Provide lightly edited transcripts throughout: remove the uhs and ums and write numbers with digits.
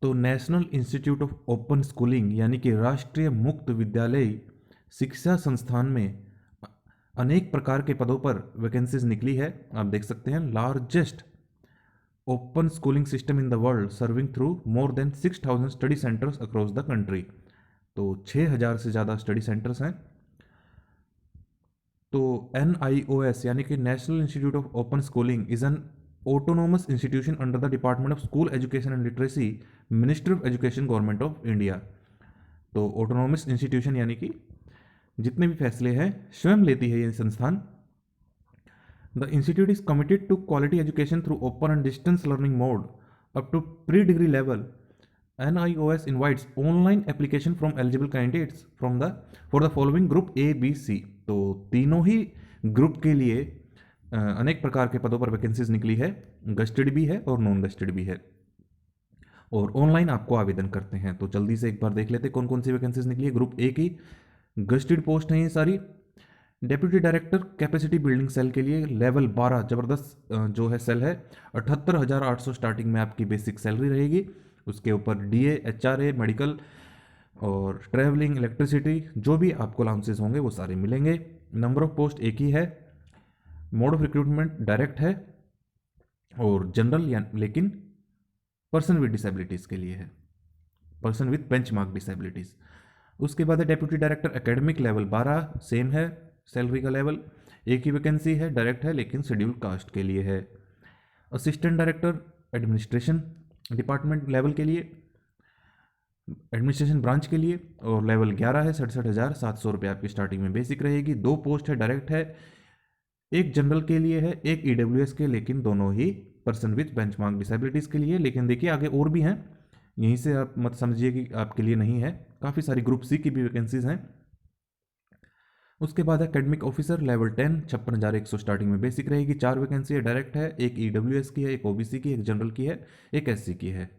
तो national institute of open schooling यानी कि राष्ट्रीय मुक्त विद्यालय शिक्षा संस्थान में अनेक प्रकार के पदों पर वैकेंसीज निकली है। आप देख सकते हैं, largest open schooling system in the world serving through more than 6000 study centres across the country. तो 6000 से ज़्यादा स्टडी सेंटर्स हैं। तो NIOS यानी कि national institute of open schooling is an autonomous institution under the department of school education and literacy, ministry of education, government of India. तो autonomous institution यानी कि जितने भी फैसले हैं स्वयं लेती है ये संस्थान। The institute is committed to quality education through open and distance learning mode up to pre degree level. NIOS invites online application from eligible candidates from the for the following group A, B, C। तो तीनों ही group के लिए अनेक प्रकार के पदों पर vacancies निकली है। गस्टेड भी है और नॉन गस्टेड भी है, और ऑनलाइन आपको आवेदन करते हैं। तो जल्दी से एक बार देख लेते हैं कौन कौन सी वैकेंसीज निकली है। ग्रुप ए की गस्टेड पोस्ट है ये सारी। Deputy director capacity building cell के लिए लेवल 12 जबरदस्त जो है सेल है। 78,800 स्टार्टिंग में आपकी बेसिक सैलरी रहेगी। उसके ऊपर DA, HRA, मेडिकल और ट्रैवलिंग, इलेक्ट्रिसिटी, जो भी आपको अलाउंसेस होंगे वो सारे मिलेंगे। नंबर ऑफ पोस्ट एक ही है। मोड ऑफ रिक्रूटमेंट डायरेक्ट है और जनरल लेकिन पर्सन विद डिसेबिलिटीज़ के लिए है, पर्सन विद बेंचमार्क डिसेबिलिटीज़। उसके बाद है deputy director academic level 12 same है सैलरी का लेवल। एक ही वैकेंसी है, डायरेक्ट है लेकिन शेड्यूल कास्ट के लिए है। Assistant director administration department level के लिए, एडमिनिस्ट्रेशन ब्रांच के लिए, और लेवल 11 है। 67,700 रुपये आपकी स्टार्टिंग में बेसिक रहेगी। 2 पोस्ट है, डायरेक्ट है। एक जनरल के लिए है, एक EWS के, लेकिन दोनों ही पर्सन विथ बेंचमार्क डिसेबिलिटीज़ के लिए। लेकिन देखिए आगे और भी हैं, यहीं से आप मत समझिए कि आपके लिए नहीं है, काफ़ी सारी ग्रुप C की भी वैकेंसीज हैं। उसके बाद एकेडमिक ऑफिसर लेवल 10, 56,100 स्टार्टिंग में बेसिक रहेगी। 4 वैकेंसी है, डायरेक्ट है। एक EWS की है, एक OBC की, एक जनरल की है, एक SC की है।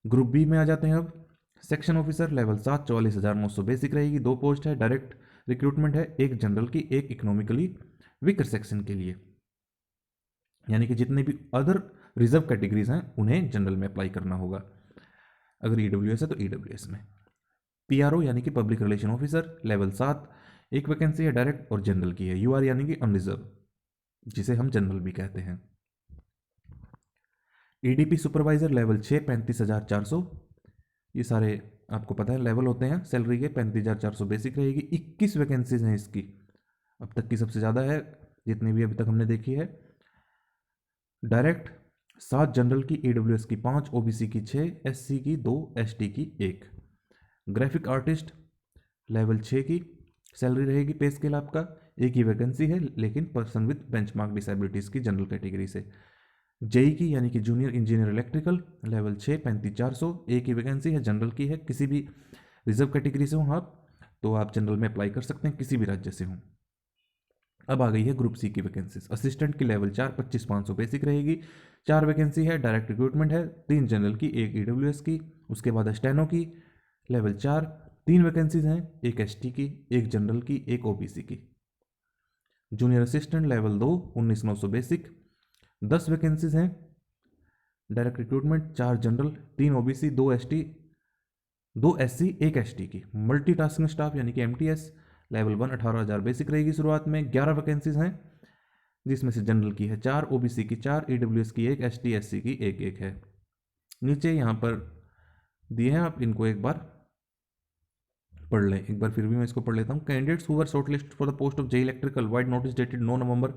ग्रुप B में आ जाते हैं अब। सेक्शन ऑफिसर लेवल 7, 44,900 बेसिक रहेगी। 2 पोस्ट है, डायरेक्ट रिक्रूटमेंट है। एक जनरल की, एक इकोनॉमिकली वीकर सेक्शन के लिए, यानी कि जितने भी अदर रिजर्व कैटेगरीज हैं उन्हें जनरल में अप्लाई करना होगा। अगर EWS है तो EWS में। PRO यानी कि पब्लिक रिलेशन ऑफिसर लेवल 7, एक वैकेंसी है, डायरेक्ट और जनरल की है। UR यानी कि अनरिजर्व, जिसे हम जनरल भी कहते हैं। EDP supervisor level 6, 35,400। ये सारे आपको पता है लेवल होते हैं सैलरी के। 35,400 बेसिक रहेगी। 21 वैकेंसीज हैं इसकी, अब तक की सबसे ज़्यादा है जितनी भी अभी तक हमने देखी है। डायरेक्ट 7 जनरल की, EWS की 5, OBC की 6, SC की 2, ST की 1। ग्राफिक आर्टिस्ट लेवल 6 की सैलरी रहेगी। पे स्केल आपका एक ही वैकेंसी है, लेकिन पर्सन विद बेंचमार्क डिसेबिलिटीज़ की जनरल कैटेगरी से। JEE की यानी कि जूनियर इंजीनियर इलेक्ट्रिकल लेवल 6, 35,400, एक ही वैकेंसी है, जनरल की है। किसी भी रिजर्व कैटेगरी से हो आप तो आप जनरल में अप्लाई कर सकते हैं, किसी भी राज्य से हों। अब आ गई है ग्रुप C की वैकेंसीज। असिस्टेंट की लेवल 4, 25,500 बेसिक रहेगी। 4 वैकेंसी है, डायरेक्ट रिक्रूटमेंट है। 3 जनरल की, एक EWS की। उसके बाद स्टेनो की लेवल 4, 3 वैकेंसीज हैं, एक ST की, एक जनरल की, एक OBC की। जूनियर असिस्टेंट लेवल 2, 19,900 बेसिक। 10 वैकेंसीज हैं, direct recruitment. 4 general, 3 OBC, 2 ST, 2 SC, एक ST की। मल्टीटास्किंग स्टाफ यानी कि MTS लेवल 1, 18,000 बेसिक रहेगी शुरुआत में। 11 वैकेंसीज हैं, जिसमें से जनरल की है 4, OBC की 4, EWS की 1, ST SC की 1 है। नीचे यहाँ पर दिए हैं, आप इनको एक बार पढ़ लें। एक बार फिर भी मैं इसको पढ़ लेता हूँ। Candidates who were shortlisted for the post of JEE electrical vide notice dated 9 November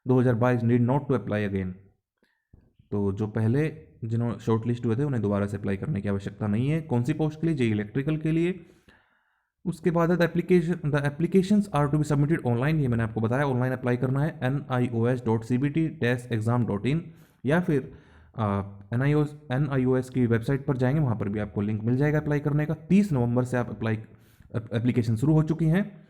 2022 need not to apply again. तो जो पहले जिन्होंने शॉर्ट लिस्ट हुए थे उन्हें दोबारा से अप्लाई करने की आवश्यकता नहीं है। कौन सी पोस्ट के लिए? JEE इलेक्ट्रिकल के लिए। उसके बाद the applications are to be submitted online, ये मैंने आपको बताया ऑनलाइन अप्लाई करना है। nios.cbt-exam.in या फिर NIOS की वेबसाइट पर जाएंगे, वहाँ पर भी आपको लिंक मिल जाएगा अप्लाई करने का। 30 नवंबर से आप एप्लीकेशन शुरू हो चुकी हैं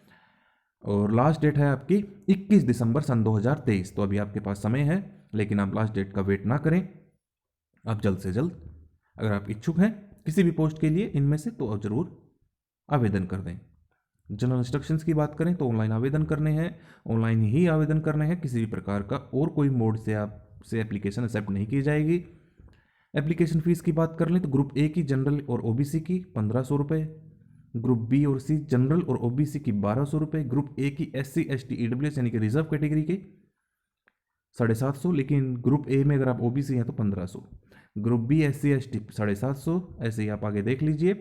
और लास्ट डेट है आपकी 21 दिसंबर सन 2023। तो अभी आपके पास समय है, लेकिन आप लास्ट डेट का वेट ना करें, आप जल्द से जल्द अगर आप इच्छुक हैं किसी भी पोस्ट के लिए इनमें से तो आप ज़रूर आवेदन कर दें। जनरल इंस्ट्रक्शंस की बात करें तो ऑनलाइन आवेदन करने हैं, ऑनलाइन ही आवेदन करने हैं। किसी भी प्रकार का और कोई मोड से आपसे एप्लीकेशन एक्सेप्ट नहीं की जाएगी। एप्लीकेशन फ़ीस की बात कर लें तो ग्रुप ए की जनरल और ओबीसी की 1500 रुपये, ग्रुप बी और सी जनरल और ओबीसी की 1200 रुपये, ग्रुप ए की SC ST EWS यानी कि रिजर्व कैटेगरी के 750, लेकिन ग्रुप ए में अगर आप ओबीसी हैं तो 1500, ग्रुप बी SC ST 750, ऐसे ही आप आगे देख लीजिए।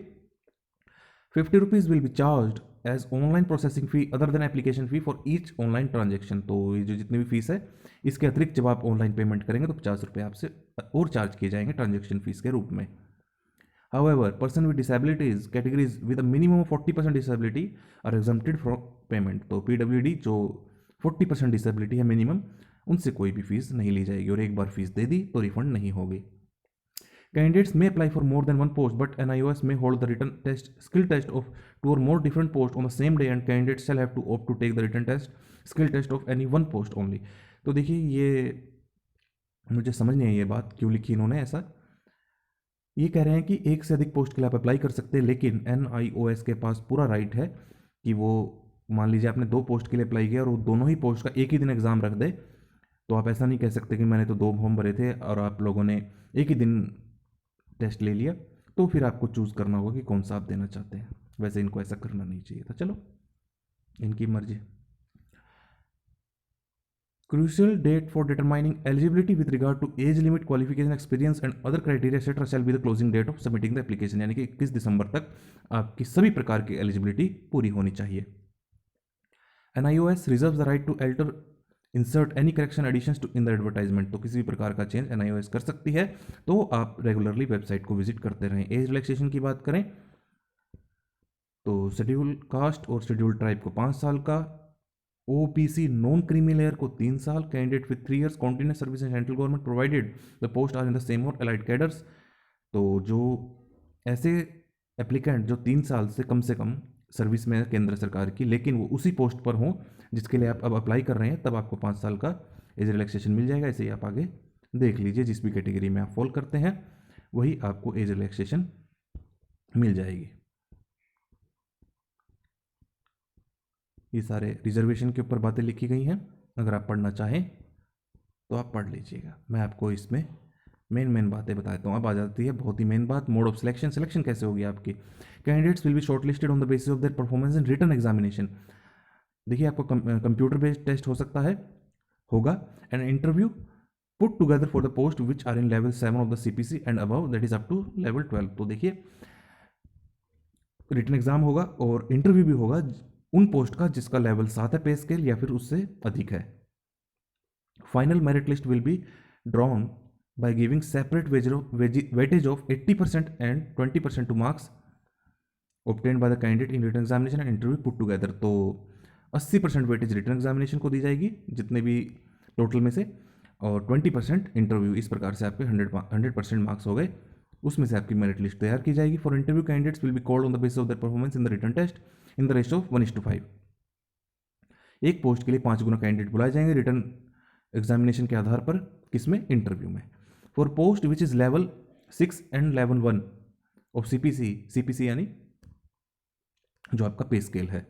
50 rupees will be charge as online processing fee other than application fee for each online transaction. तो ये जो जितनी भी फीस है इसके अतिरिक्त जब आप ऑनलाइन पेमेंट करेंगे तो 50 रुपये आपसे और चार्ज किए जाएंगे ट्रांजेक्शन फीस के रूप में। However, person with disabilities categories with a minimum of 40% disability are exempted from payment। तो PWD जो 40% डिसेबिलिटी है मिनिमम, उनसे कोई भी फीस नहीं ली जाएगी और एक बार फीस दे दी तो रिफंड नहीं होगी। Candidates may apply for more than one post, but NIOS may hold the written test, skill test of two or more different posts on the same day, and candidates shall have to opt to take the written test, skill test of any one post only। तो देखिए ये मुझे समझ नहीं आई ये बात क्यों लिखी इन्होंने ऐसा। ये कह रहे हैं कि एक से अधिक पोस्ट के लिए आप अप्लाई कर सकते हैं, लेकिन NIOS के पास पूरा राइट है कि वो मान लीजिए आपने 2 पोस्ट के लिए अप्लाई किया और वो दोनों ही पोस्ट का एक ही दिन एग्ज़ाम रख दे, तो आप ऐसा नहीं कह सकते कि मैंने तो 2 फॉर्म भरे थे और आप लोगों ने एक ही दिन टेस्ट ले लिया। तो फिर आपको चूज़ करना होगा कि कौन सा आप देना चाहते हैं। वैसे इनको ऐसा करना नहीं चाहिए था, चलो इनकी मर्जी। Crucial date for determining eligibility with regard to age limit, qualification, experience and other criteria etc. shall be the closing date of submitting the application। यानी कि 21 दिसंबर तक आपकी सभी प्रकार की एलिजिबिलिटी पूरी होनी चाहिए। NIOS reserves the right to alter, insert any correction additions to in the advertisement। तो किसी भी प्रकार का चेंज NIOS कर सकती है, तो आप रेगुलरली वेबसाइट को विजिट करते रहें। एज रिलैक्सेशन की बात करें तो शेड्यूल कास्ट और शेड्यूल ट्राइब को 5 साल का, OBC नॉन क्रीमी लेयर को 3 साल, candidate with 3 years continuous service in central government provided the post are in the same or allied cadres. तो जो ऐसे एप्लीकेंट जो 3 साल से कम सर्विस में है केंद्र सरकार की, लेकिन वो उसी पोस्ट पर हों जिसके लिए आप अब अप्लाई कर रहे हैं, तब आपको 5 साल का एज रिलैक्सेशन मिल जाएगा। ऐसे ही आप आगे देख लीजिए, जिस भी कैटेगरी में आप फॉल करते हैं वही आपको एज रिलैक्सेशन मिल जाएगी। ये सारे रिजर्वेशन के ऊपर बातें लिखी गई हैं, अगर आप पढ़ना चाहें तो आप पढ़ लीजिएगा। मैं आपको इसमें मेन बातें बताता हूँ। अब आ जाती है बहुत ही मेन बात, मोड ऑफ सिलेक्शन। सिलेक्शन कैसे होगी आपकी? Candidates will be shortlisted on the basis of their performance in written examination. देखिए आपको कंप्यूटर बेस्ड टेस्ट हो सकता है, होगा, and interview put together for the post which are in level 7 of the CPC and above, that is up to level 12। तो देखिए written exam होगा और इंटरव्यू भी होगा उन पोस्ट का जिसका लेवल 7 है पे स्केल या फिर उससे अधिक है। Final merit list will be drawn by giving separate weightage of 80% and 20% to marks obtained by the candidate in written examination and interview put together। तो 80% वेटेज रिटन एग्जामिनेशन को दी जाएगी जितने भी टोटल में से, और 20% इंटरव्यू। इस प्रकार से आपके 100% मार्क्स हो गए, उसमें से आपकी मेरिट लिस्ट तैयार की जाएगी। For interview candidates will be called on the basis of their performance in the written test in the ratio of 1:5। एक पोस्ट के लिए 5 गुना कैंडिडेट बुलाए जाएंगे रिटन एग्जामिनेशन के आधार पर, किसमें? इंटरव्यू में। For post which is level 6 and level 1 of CPC यानी जो आपका पे स्केल है।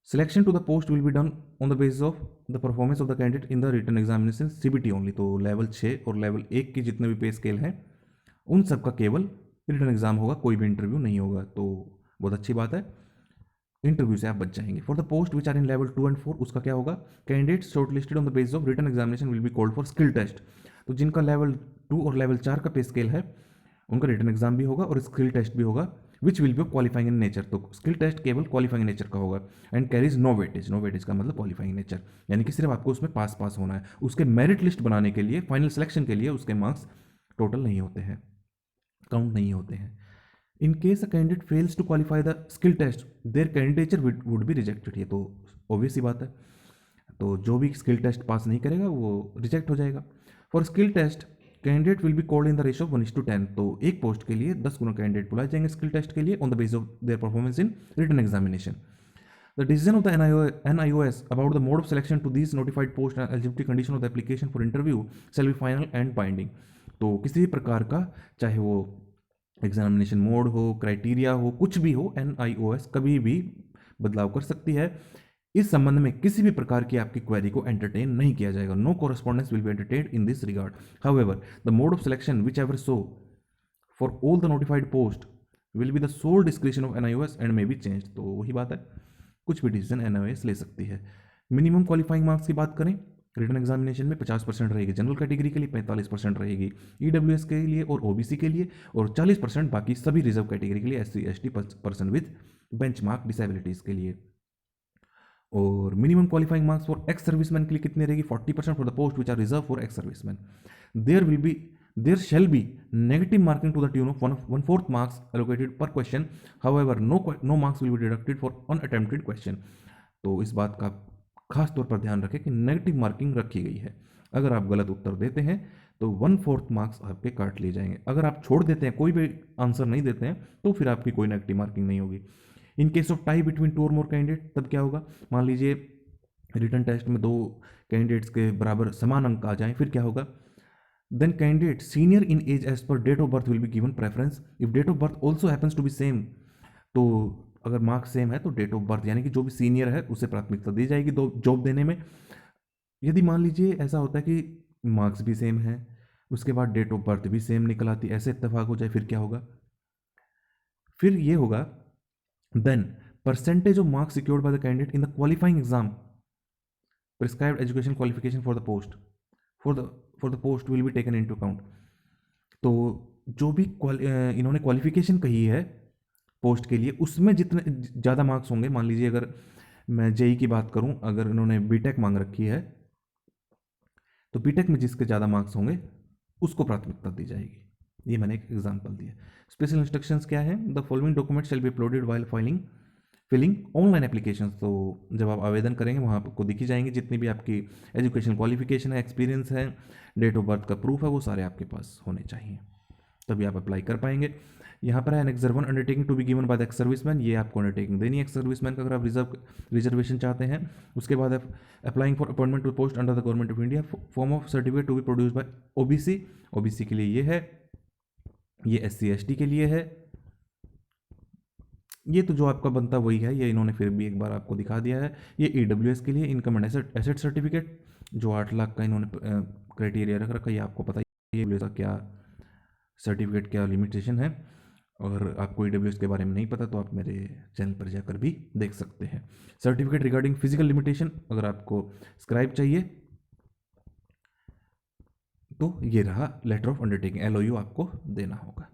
Selection to the post will be done on the basis of the performance of the candidate in the written examination CBT only. तो level 6 और level 1 के जितने भी पे स्केल हैं उन सब का केवल रिटन एग्जाम होगा, कोई भी इंटरव्यू नहीं होगा। तो बहुत अच्छी बात है, इंटरव्यू से आप बच जाएंगे। For the post which are in level 2 and 4 उसका क्या होगा? Candidates shortlisted on the basis of written examination will be called for skill test. तो जिनका लेवल 2 और लेवल 4 का पे स्केल है उनका रिटन एग्जाम भी होगा और स्किल टेस्ट भी होगा, which will be qualifying in nature. तो स्किल टेस्ट केवल क्वालिफाइंग नेचर का होगा and carries no weightage. No weightage का मतलब क्वालिफाइंग नेचर, यानी कि सिर्फ आपको उसमें पास होना है। उसके मेरिट लिस्ट बनाने के लिए, फाइनल सिलेक्शन के लिए उसके मार्क्स टोटल नहीं होते हैं, काउंट नहीं होते हैं। In case a candidate fails to qualify the skill test their candidature would be rejected. ये तो ऑब्वियस ही बात है, तो जो भी स्किल टेस्ट पास नहीं करेगा वो रिजेक्ट हो जाएगा। For skill test candidate will be called in the ratio of 1:10। तो एक पोस्ट के लिए 10 गुना कैंडिडेट बुलाए जाएंगे स्किल टेस्ट के लिए on the basis of their performance in written examination. The decision of the NIOS about the mode of selection to these notified post and eligibility condition of the application for interview shall be final and binding। तो किसी भी प्रकार का, चाहे वो examination mode हो, criteria हो, कुछ भी हो, NIOS कभी भी बदलाव कर सकती है। इस संबंध में किसी भी प्रकार की आपकी क्वेरी को एंटरटेन नहीं किया जाएगा. No correspondence will be entertained in this regard. However the mode of selection whichever so for all the notified post will be the sole description of NIOS and may be change. तो वही बात है, कुछ भी decision NIOS ले सकती है. Minimum qualifying marks की बात करें, रिटन एग्जामिनेशन में 50% रहेगी जनरल कैटेगरी के लिए, 45% रहेगी EWS के लिए और OBC के लिए, और 40% बाकी सभी रिजर्व कैटेगरी के लिए, SC ST person with benchmark disabilities के लिए. और minimum qualifying marks for ex serviceman के लिए कितनी रहेगी? 40% for the post which are reserve for ex serviceman. There shall be negative marking to the tune of 1/4 marks allocated per question. However no marks will be deducted for unattempted question. तो इस बात का खास तौर पर ध्यान रखें कि नेगेटिव मार्किंग रखी गई है. अगर आप गलत उत्तर देते हैं तो 1/4 मार्क्स आपके काट लिए जाएंगे. अगर आप छोड़ देते हैं, कोई भी आंसर नहीं देते हैं, तो फिर आपकी कोई नेगेटिव मार्किंग नहीं होगी. In case of tie between 2 और मोर कैंडिडेट, तब क्या होगा? मान लीजिए रिटन टेस्ट में 2 कैंडिडेट्स के बराबर समान अंक आ जाएं, फिर क्या होगा? Then candidate senior in age as per date of birth will be given preference if date of birth also happens to be same. तो अगर मार्क्स सेम है तो डेट ऑफ बर्थ यानी कि जो भी सीनियर है उसे प्राथमिकता दी जाएगी दो जॉब देने में. यदि मान लीजिए ऐसा होता है कि मार्क्स भी सेम है, उसके बाद डेट ऑफ बर्थ भी सेम निकल आती, ऐसे इत्तेफाक हो जाए, फिर क्या होगा? फिर ये होगा then percentage of marks secured by the candidate in the qualifying exam prescribed education qualification for the post for the post will be taken into account. तो जो भी इन्होंने क्वालिफिकेशन कही है पोस्ट के लिए, उसमें जितने ज़्यादा मार्क्स होंगे, मान लीजिए अगर मैं जेई की बात करूं, अगर इन्होंने बीटेक मांग रखी है तो बीटेक में जिसके ज़्यादा मार्क्स होंगे उसको प्राथमिकता दी जाएगी. ये मैंने एक एग्जांपल दिया. स्पेशल इंस्ट्रक्शंस क्या है? The following document shall be uploaded while filling online application. तो जब आप आवेदन करेंगे वहाँ आपको दिखी जाएंगी जितनी भी आपकी एजुकेशन क्वालिफिकेशन है, एक्सपीरियंस है, डेट ऑफ बर्थ का प्रूफ है, वो सारे आपके पास होने चाहिए, तभी आप अप्लाई कर पाएंगे. यहाँ पर है annexure 1 undertaking to be given by the ex serviceman. ये आपको अंडरटेकिंग देनी है एक्स सर्विसमैन का अगर आप रिजर्वेशन चाहते हैं. उसके बाद आप applying for appointment to post under the government of India, form of certificate to be produce by OBC के लिए ये है, ये SC ST के लिए है. ये तो जो आपका बनता वही है, ये इन्होंने फिर भी एक बार आपको दिखा दिया है. ये EWS के लिए इनकम एंड एसेट सर्टिफिकेट, जो 8 लाख का इन्होंने क्राइटेरिया रख रखा है, ये आपको पता ही है क्या सर्टिफिकेट क्या लिमिटेशन है. और आपको EWS के बारे में नहीं पता तो आप मेरे चैनल पर जाकर भी देख सकते हैं. सर्टिफिकेट रिगार्डिंग फिजिकल लिमिटेशन, अगर आपको स्क्राइब चाहिए तो ये रहा लेटर ऑफ अंडरटेकिंग, LOU आपको देना होगा.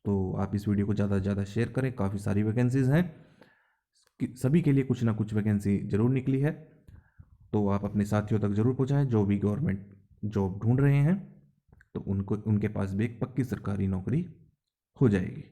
तो आप इस वीडियो को ज़्यादा से ज़्यादा शेयर करें. काफ़ी सारी वैकेंसीज़ हैं, सभी के लिए कुछ ना कुछ वैकेंसी ज़रूर निकली है, तो आप अपने साथियों तक ज़रूर पहुँचाएं जो भी गवर्नमेंट जॉब ढूंढ रहे हैं, तो उनको उनके पास भी एक पक्की सरकारी नौकरी हो जाएगी.